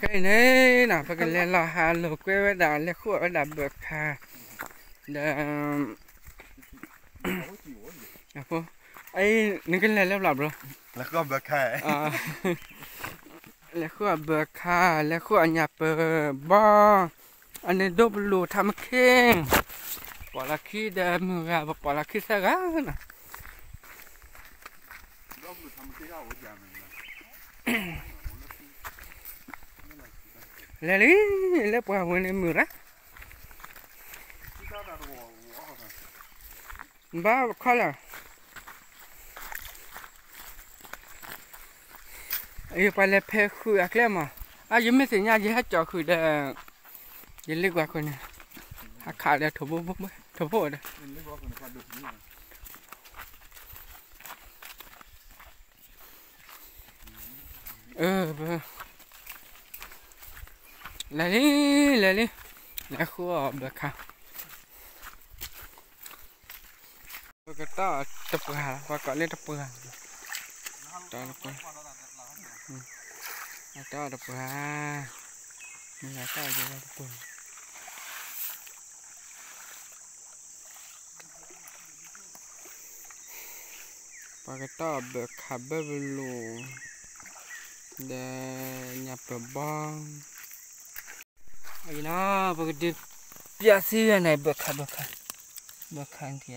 cái này nào phải cái lên là hà lục quê với đà lên khu ở đà bậc hà đà à cô ấy những cái lên lắm rồi là có bậc hà lên khu ở bậc hà lên khu ở nhà bờ bo anh ấy đốt lù tham khen bỏ là khi đà mưa bỏ là khi sa gá nè lấy lấy bỏ vào mưa ra ba khó là ấy phải lấy phê khui ác lắm mà giờ mấy sinh nhật gì hết cho khui để giờ lấy qua coi nè khá là thổ bộ đấy lấy đi lấy khu được không cái to tập hà và có lên tập hà to tập hà mình là to giờ tập hà và cái to được khá bơ lù để nhập vào bong ấy nó và cái bia xí này bơ khá thì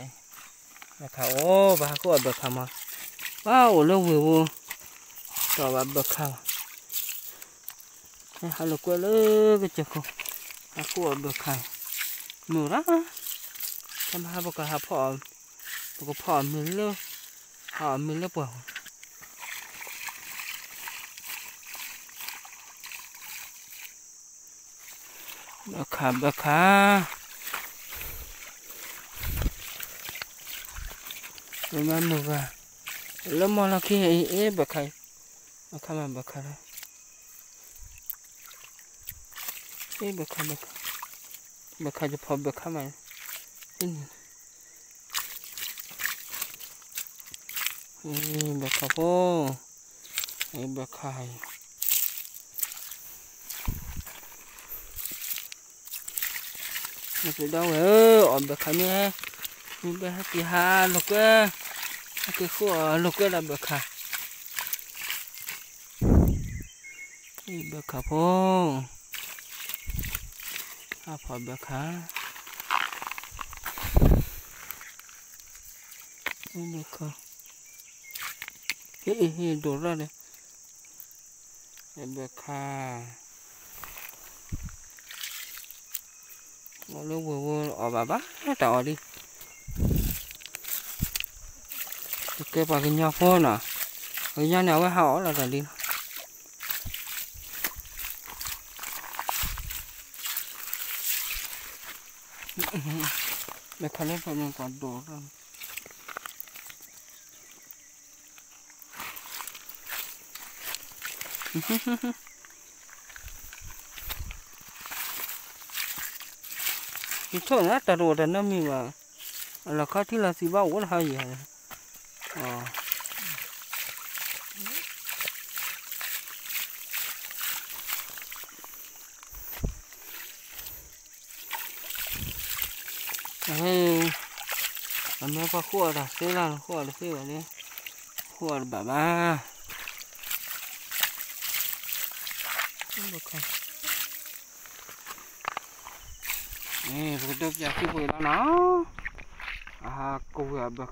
bơ khá ô và có bơ khá mà wow lâu vừa cho bà bơ khá hai lục quê lơ cái chợ không có bơ khá mưa đó tham hai bơ khá phò mưa lơ bỏ bơ khá rồi mà mưa gà lỡ mà là khi ấy bơ khá mà bơ khá đấy ấy bơ khá cho phò bơ khá mà bơ khá phô ấy bơ khá nó phải đâu ổn bơ khá nhé mình bơ thì hà lục cái khu lục là bơ khá bơ khá phô phò bơ khá bơ khá đổ ra đây bơ khá nó vừa ở bà bác trò đi cái bà cái nhau phô nè cái nhau nào cái họ là đi để khai lên phải mình còn đổ ra cái chỗ này ta đồ đã nằm như mà là khác thì là xì bao cũng hay gì hả hey làm qua khua đã thế là khua được thế vậy đi khua bà ba nè rồi được giờ khi vừa đó nó cô vừa bực